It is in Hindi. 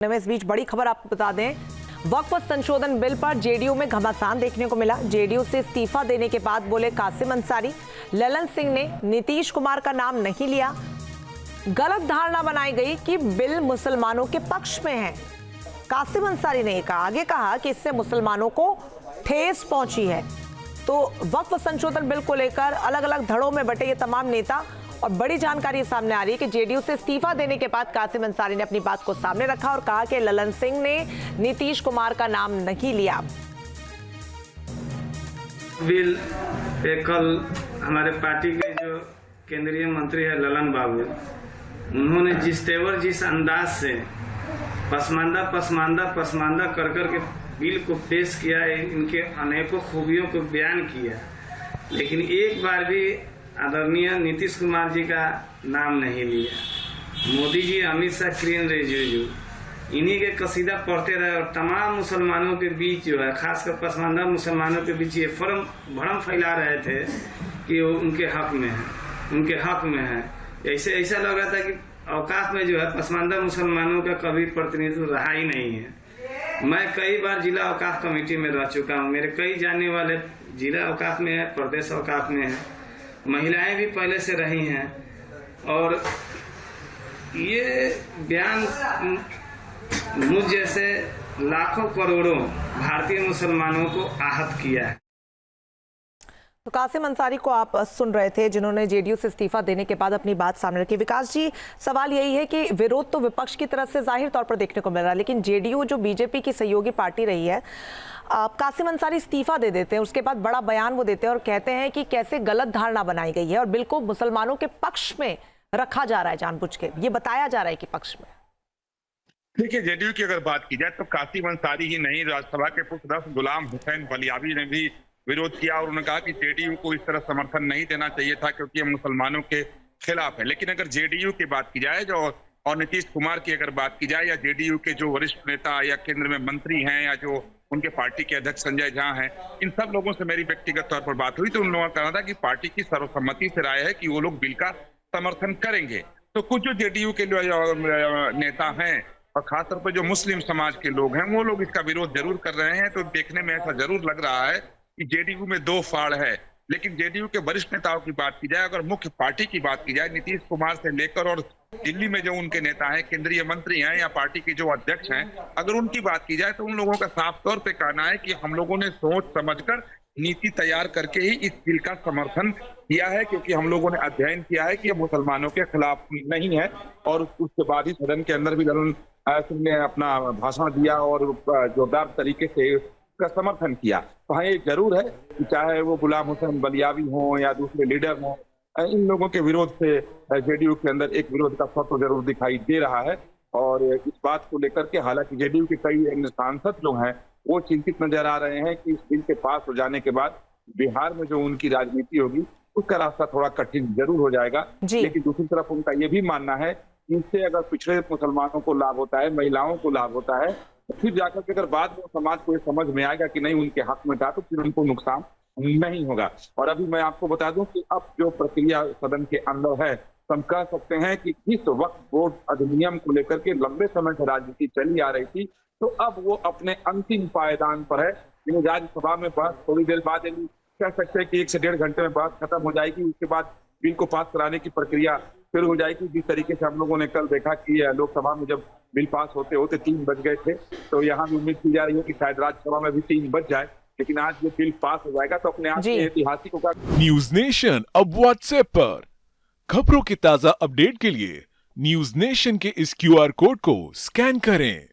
इस बीच बड़ी खबर आपको बता दें, वक्फ संशोधन बिल पर जेडीयू में घमासान देखने को मिला। जेडीयू से इस्तीफा देने के बाद बोले कासिम अंसारी, ललन सिंह ने नीतीश कुमार का नाम नहीं लिया। गलत धारणा बनाई गई कि बिल मुसलमानों के पक्ष में है। कासिम अंसारी ने आगे कहा कि इससे मुसलमानों को ठेस पहुंची है। तो वक्फ संशोधन बिल को लेकर अलग अलग धड़ों में बटे ये तमाम नेता, और बड़ी जानकारी सामने आ रही है कि जेडीयू से इस्तीफा देने के बाद कासिम अंसारी ने अपनी बात को सामने रखा और कहा कि ललन सिंह ने नीतीश कुमार का नाम नहीं लिया। बिल पे कल हमारे पार्टी के जो केंद्रीय मंत्री है ललन बाबू, उन्होंने जिस तेवर जिस अंदाज से पसमानदा कर के बिल को पेश किया, इनके अनेकों खूबियों को बयान किया, लेकिन एक बार भी आदरणीय नीतीश कुमार जी का नाम नहीं लिया। मोदी जी, अमित शाह, किरेन रिजिजू इन्हीं के कसीदा पढ़ते रहे और तमाम मुसलमानों के बीच जो है, खासकर पसमानदा मुसलमानों के बीच ये भ्रम फैला रहे थे कि वो उनके हक में है। ऐसा लग रहा था कि औकाफ में जो है पसमानदा मुसलमानों का कभी प्रतिनिधित्व रहा ही नहीं है। मैं कई बार जिला औकाफ कमेटी में रह चुका हूँ, मेरे कई जानने वाले जिला औकाफ में है, प्रदेश औकाफ में है, महिलाएं भी पहले से रही हैं, और ये बयान मुझ जैसे लाखों करोड़ों भारतीय मुसलमानों को आहत किया है। तो कासिम अंसारी को आप सुन रहे थे, जिन्होंने जेडीयू से इस्तीफा देने के बाद अपनी बात सामने रखी। विकास जी, सवाल यही है कि विरोध तो विपक्ष की तरफ से जाहिर तौर पर देखने को मिल रहा है, लेकिन जेडीयू जो बीजेपी की सहयोगी पार्टी रही है, कासिम अंसारी इस्तीफा दे देते हैं, उसके बाद बड़ा बयान वो देते हैं और कहते हैं कि कैसे गलत धारणा बनाई गई है और बिल को मुसलमानों के पक्ष में रखा जा रहा है, जानबूझ के ये बताया जा रहा है कि पक्ष में। देखिए, जेडीयू की अगर बात की जाए तो कासिम अंसारी ही नहीं, राज्यसभा के पुत्र गुलाम हुसैन बलियावी ने भी विरोध किया और उन्होंने कहा कि जेडीयू को इस तरह समर्थन नहीं देना चाहिए था क्योंकि ये मुसलमानों के खिलाफ है। लेकिन अगर जेडीयू की बात की जाए और नीतीश कुमार की अगर बात की जाए, या जेडीयू के जो वरिष्ठ नेता या केंद्र में मंत्री हैं, या जो उनके पार्टी के अध्यक्ष संजय झा हैं, इन सब लोगों से मेरी व्यक्तिगत तौर पर बात हुई तो उन लोगों का कहना था कि पार्टी की सर्वसम्मति से राय है कि वो लोग बिल का समर्थन करेंगे। तो कुछ जो जेडीयू के नेता हैं और खासतौर पर जो मुस्लिम समाज के लोग हैं, वो लोग इसका विरोध जरूर कर रहे हैं। तो देखने में ऐसा जरूर लग रहा है कि जेडीयू में दो फाड़ है। लेकिन जेडीयू के वरिष्ठ नेताओं की बात की जाए, अगर मुख्य पार्टी की बात की जाए, नीतीश कुमार से लेकर और दिल्ली में जो उनके नेता हैं, केंद्रीय मंत्री हैं या पार्टी के जो अध्यक्ष हैं, अगर उनकी बात की जाए तो उन लोगों का साफ तौर पे कहना है कि हम लोगों ने सोच समझकर नीति तैयार करके ही इस बिल का समर्थन किया है, क्योंकि हम लोगों ने अध्ययन किया है कि ये मुसलमानों के खिलाफ नहीं है। और उसके बाद ही सदन के अंदर भी ललन सिंह ने अपना भाषण दिया और जोरदार तरीके से का समर्थन किया। तो हाँ, ये जरूर है कि चाहे वो गुलाम हुसैन बलियावी हो या दूसरे लीडर हो, इन लोगों के विरोध से जेडीयू के अंदर एक विरोध का स्वर तो जरूर दिखाई दे रहा है। और इस बात को लेकर के हालांकि जेडीयू के कई सांसद लोग हैं, वो चिंतित नजर आ रहे हैं कि इस बिल के पास हो जाने के बाद बिहार में जो उनकी राजनीति होगी उसका रास्ता थोड़ा कठिन जरूर हो जाएगा। लेकिन दूसरी तरफ उनका ये भी मानना है कि इससे अगर पिछड़े मुसलमानों को लाभ होता है, महिलाओं को लाभ होता है, फिर जाकर के अगर बाद में समाज को ये समझ में आएगा कि नहीं उनके हक में था, तो फिर उनको नुकसान नहीं होगा। और अभी मैं आपको बता दूं कि अब जो प्रक्रिया सदन के अंदर है, तो हम कह सकते हैं कि इस वक्त वोट अधिनियम को लेकर के लंबे समय से राजनीति चली आ रही थी, तो अब वो अपने अंतिम पायदान पर है। राज्यसभा में बहस थोड़ी देर बाद कह सकते हैं कि 1 से 1.5 घंटे में बहस खत्म हो जाएगी। उसके बाद बिल को पास कराने की प्रक्रिया शुरू हो जाएगी। जिस तरीके से हम लोगों ने कल देखा कि लोकसभा में जब बिल पास होते होते 3 बज गए थे, तो यहाँ भी उम्मीद की जा रही है कि शायद राज्यसभा में भी 3 बज जाए, लेकिन आज ये बिल पास हो जाएगा तो अपने आप में ऐतिहासिक होगा। न्यूज नेशन अब व्हाट्सएप पर खबरों की ताजा अपडेट के लिए न्यूज नेशन के इस QR कोड को स्कैन करें।